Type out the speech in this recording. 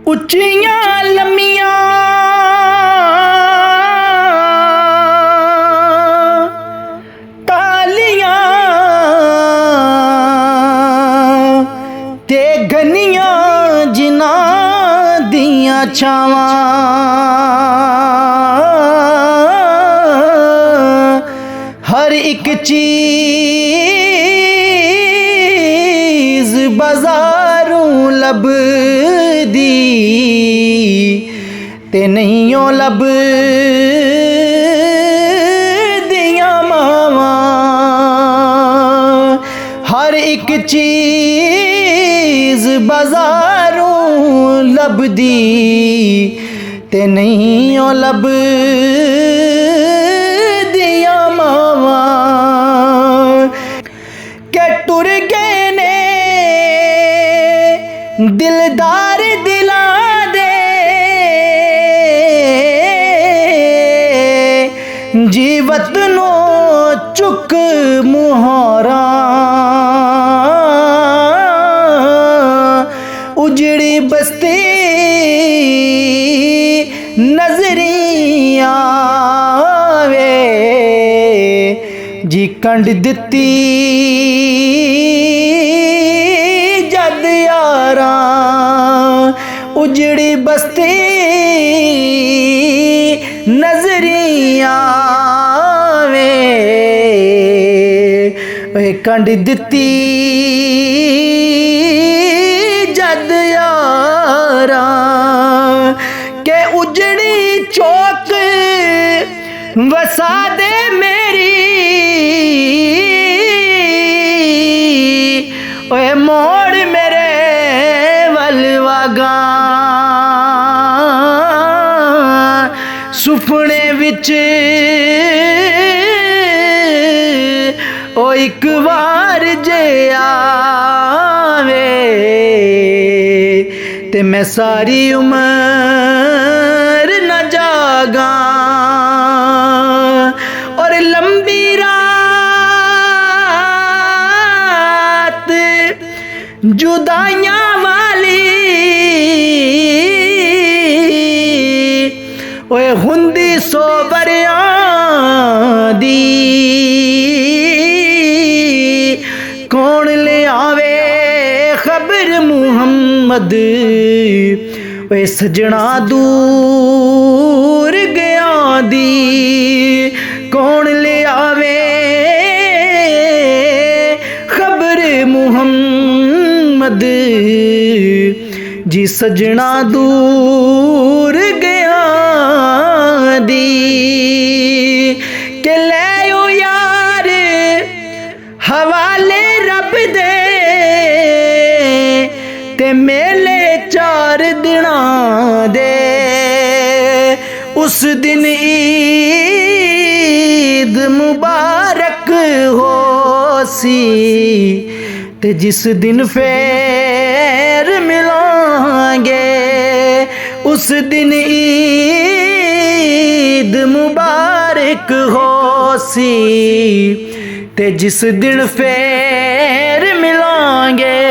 ਉੱਚੀਆਂ ਲੰਮੀਆਂ ਟਾਲੀਆਂ ਤੇ ਘਨੀਆਂ ਜਿਨ੍ਹਾਂ ਦੀਆਂ ਛਾਵਾਂ हर एक चीज बाजारों लभदी ते नहीं लभदियां मावां। हर एक चीज बाजारों लभदी ते नहीं लब टुर गए ने दिलदार दिलां दे जीवत नो चुक मुहारा उजड़ी बस्ती नजरिया वे जी कंड दिती जद यारा उजड़ी बस्ती नजरिया वे कंड दिती जद यारा के उजड़ी चौक वसा दे मेरी ओए मोड़ मेरे वलवागा सुपने विच ओ एक बार जे आवे ते मैं सारी उम्र न जागा और लंबी रात जुदाइयां वाली ओए हुंदी सोबरियां दी कौन ले आवे खबर मुहम्मद ओए सजना दूर गया दी कौन ले आवे खबर मुहम्मद जी सजना दूर गया दी के ले यार हवाले रब दे ते मेले 4 दिना दे उस दिन ईद मुबारक हो सी ते जिस दिन फेर मिलांगे उस दिन ईद मुबारक हो सी ते जिस दिन फेर मिलांगे